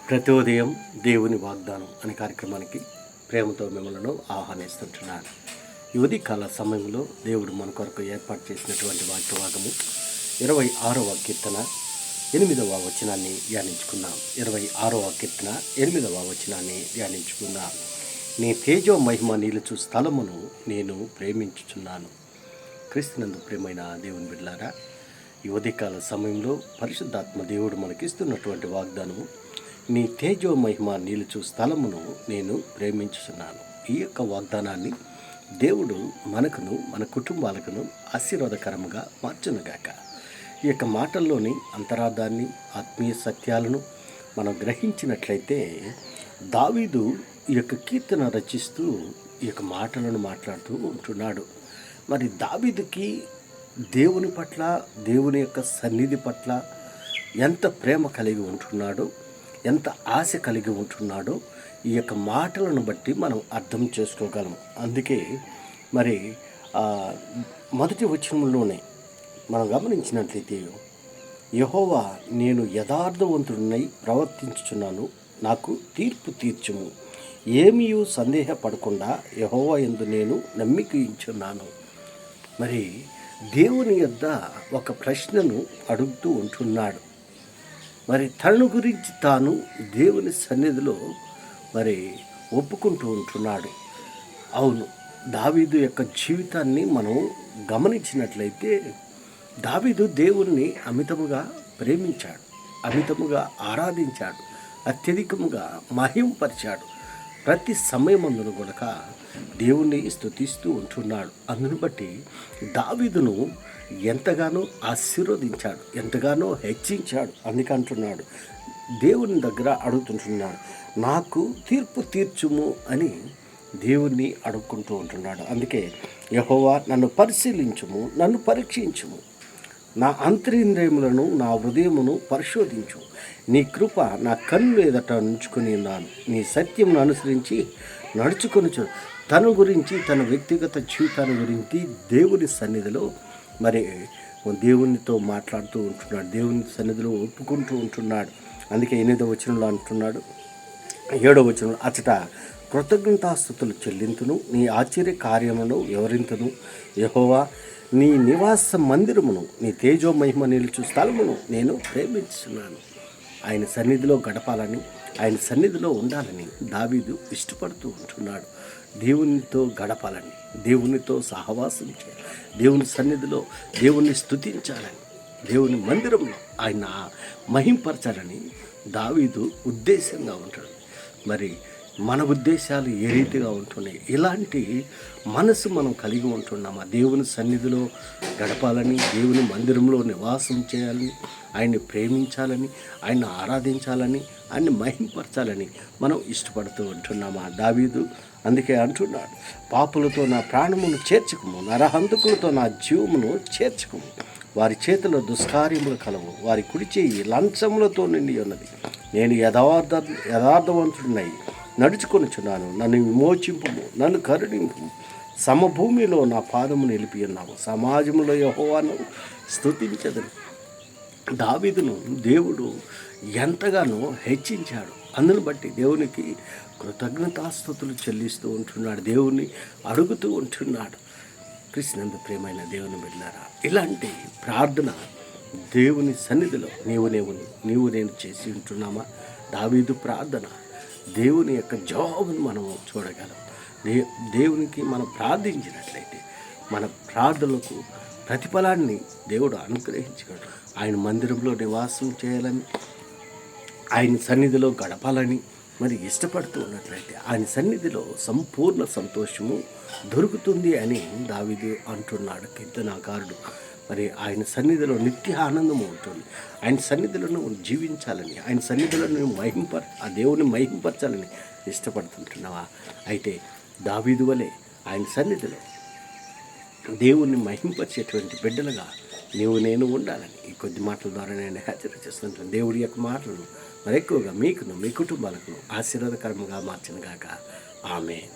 ప్రతి ఉదయం దేవుని వాగ్దానం అనే కార్యక్రమానికి ప్రేమతో మిమ్మల్ని ఆహ్వానిస్తుంటున్నాను. ఈ ఉదయకాల సమయంలో దేవుడు మన కొరకు ఏర్పాటు చేసినటువంటి వాక్య భాగము 26వ కీర్తన 8వ వచనాన్ని ధ్యానించుకుందాం. 26వ కీర్తన 8వ వచనాన్ని ధ్యానించుకుందాం. నీ తేజో మహిమ నిలుచు స్థలమును నేను ప్రేమించుచున్నాను. క్రీస్తునందు ప్రియమైన దేవుని బిడ్డలారా, ఈ ఉదయకాల సమయంలో పరిశుద్ధాత్మ దేవుడు మనకిస్తున్నటువంటి వాగ్దానము, నీ తేజో మహిమ నిలుచు స్థలమును నేను ప్రేమించుచున్నాను. ఈ యొక్క వాగ్దానాన్ని దేవుడు మనకును మన కుటుంబాలకును ఆశీర్వాదకరముగా మార్చునుగాక. ఈ యొక్క మాటల్లోని అంతరార్థాన్ని, ఆత్మీయ సత్యాలను మనం గ్రహించినట్లయితే, దావీదు ఈ యొక్క కీర్తన రచిస్తూ ఈ యొక్క మాటలను మాట్లాడుతూ ఉంటున్నాడు. మరి దావీదుకి దేవుని పట్ల, దేవుని యొక్క సన్నిధి పట్ల ఎంత ప్రేమ కలిగి ఉంటున్నాడో, ఎంత ఆశ కలిగి ఉంటున్నాడో ఈ యొక్క మాటలను బట్టి మనం అర్థం చేసుకోగలం. అందుకే మరి మొదటి వచనంలోనే మనం గమనించినట్లయితే, యెహోవా నేను యథార్థవంతుడినై ప్రవర్తించుచున్నాను, నాకు తీర్పు తీర్చుము, ఏమీ సందేహపడకుండా యెహోవా యందు నేను నమ్మిక ఉంచున్నాను. మరి దేవుని యొద్ద ఒక ప్రశ్నను అడుగుతూ ఉంటున్నాడు. మరి తనను గురించి తాను దేవుని సన్నిధిలో మరి ఒప్పుకుంటూ ఉంటున్నాడు. అవును, దావీదు యొక్క జీవితాన్ని మనం గమనించినట్లయితే, దావీదు దేవుణ్ణి అమితముగా ప్రేమించాడు, అమితముగా ఆరాధించాడు, అత్యధికముగా మహింపరిచాడు. ప్రతి సమయమందును కూడా దేవుణ్ణి స్తుతిస్తూ ఉంటున్నాడు. అందును బట్టి దావీదును ఎంతగానో ఆశీర్వదించాడు, ఎంతగానో హెచ్చించాడు. అందుకంటున్నాడు, దేవుని దగ్గర అడుగుతుంటున్నాడు, నాకు తీర్పు తీర్చుము అని దేవుణ్ణి అడుక్కుంటూ ఉంటున్నాడు. అందుకే యెహోవా నన్ను పరిశీలించుము, నన్ను పరీక్షించుము, నా అంతరింద్రియములను, నా హృదయమును పరిశోధించు, నీ కృప నా కన్ను ఎదుట ఉంచుకొని ఉన్నాను, నీ సత్యమును అనుసరించి నడుచుకొనుచు. తన గురించి, తన వ్యక్తిగత జీవితాన్ని గురించి దేవుని సన్నిధిలో మరి దేవునితో మాట్లాడుతూ ఉంటున్నాడు, దేవుని సన్నిధిలో ఒప్పుకుంటూ ఉంటున్నాడు. అందుకే 8వ వచనంలో అంటున్నాడు, 7వ వచనంలో, అచట కృతజ్ఞతాస్తుతులు చెల్లింతును, నీ ఆశ్చర్య కార్యమును వివరింతును. యెహోవా నీ నివాస మందిరమును, నీ తేజో మహిమ నిలుచు స్థలమును నేను ప్రేమించున్నాను. ఆయన సన్నిధిలో గడపాలని, ఆయన సన్నిధిలో ఉండాలని దావీదు ఇష్టపడుతూ ఉంటున్నాడు. దేవునితో గడపాలని, దేవునితో సహవాసం చేయాలి, దేవుని సన్నిధిలో దేవుణ్ణి స్తుతించాలని, దేవుని మందిరంలో ఆయన మహింపరచాలని దావీదు ఉద్దేశంగా ఉంటాడు. మరి మన ఉద్దేశాలు ఏ రీతిగా ఉంటున్నాయి? ఇలాంటి మనసు మనం కలిగి ఉంటున్నామా? దేవుని సన్నిధిలో గడపాలని, దేవుని మందిరంలో నివాసం చేయాలని, ఆయన్ని ప్రేమించాలని, ఆయన్ని ఆరాధించాలని, ఆయన్ని మహింపరచాలని మనం ఇష్టపడుతూ ఉంటున్నామా? దావీదు అందుకే అంటున్నాడు, పాపులతో నా ప్రాణమును చేర్చుకుము, నరహంతకులతో నా జీవమును చేర్చుకుము. వారి చేతిలో దుష్కార్యములు కలవు, వారి కుడి చేయి లంచములతో నిండి ఉన్నది. నేను యథార్థవంతుడినై నడుచుకొనుచున్నాను, నన్ను విమోచింపుము, నన్ను కరుణింపుము. సమభూమిలో నా పాదము నిలిపి ఉన్నాము, సమాజంలో యెహోవాను స్తుతించెదను. దావీదును దేవుడు ఎంతగానో హెచ్చించాడు. అందును బట్టి దేవునికి కృతజ్ఞతాస్తుతులు చెల్లిస్తూ ఉంటున్నాడు, దేవుణ్ణి అడుగుతూ ఉంటున్నాడు. కృష్ణందు ప్రియమైన దేవుని బిడ్డలారా, ఇలాంటి ప్రార్థన దేవుని సన్నిధిలో నీవు నేను చేసి ఉంటున్నామా? దావీదు ప్రార్థన, దేవుని యొక్క జవాబును మనం చూడగలం. దేవునికి మనం ప్రార్థించినట్లయితే మన ప్రార్థనలకు ప్రతిఫలాన్ని దేవుడు అనుగ్రహించగలడు. ఆయన మందిరంలో నివాసం చేయాలని, ఆయన సన్నిధిలో గడపాలని మరి ఇష్టపడుతూ ఉన్నట్లయితే ఆయన సన్నిధిలో సంపూర్ణ సంతోషము దొరుకుతుంది అని దావీదు అంటున్నాడు కీర్తనాకారుడు. మరి ఆయన సన్నిధిలో నిత్య ఆనందం ఉంటుంది. ఆయన సన్నిధిలో నువ్వు జీవించాలని, ఆయన సన్నిధిలో నువ్వు ఆ దేవుని మహింపరచాలని ఇష్టపడుతుంటున్నావా? అయితే దావీదు వలె ఆయన సన్నిధిలో దేవుణ్ణి మహింపరిచేటువంటి బిడ్డలుగా నేను ఉండాలని ఈ కొద్ది మాటల ద్వారా నేను హెచ్చరిక చేస్తుంటాను. దేవుడి యొక్క మాటలను మరెక్కువగా మీకును, మీ కుటుంబాలకు ఆశీర్వాదకరంగా మార్చను గాక. ఆమేన్.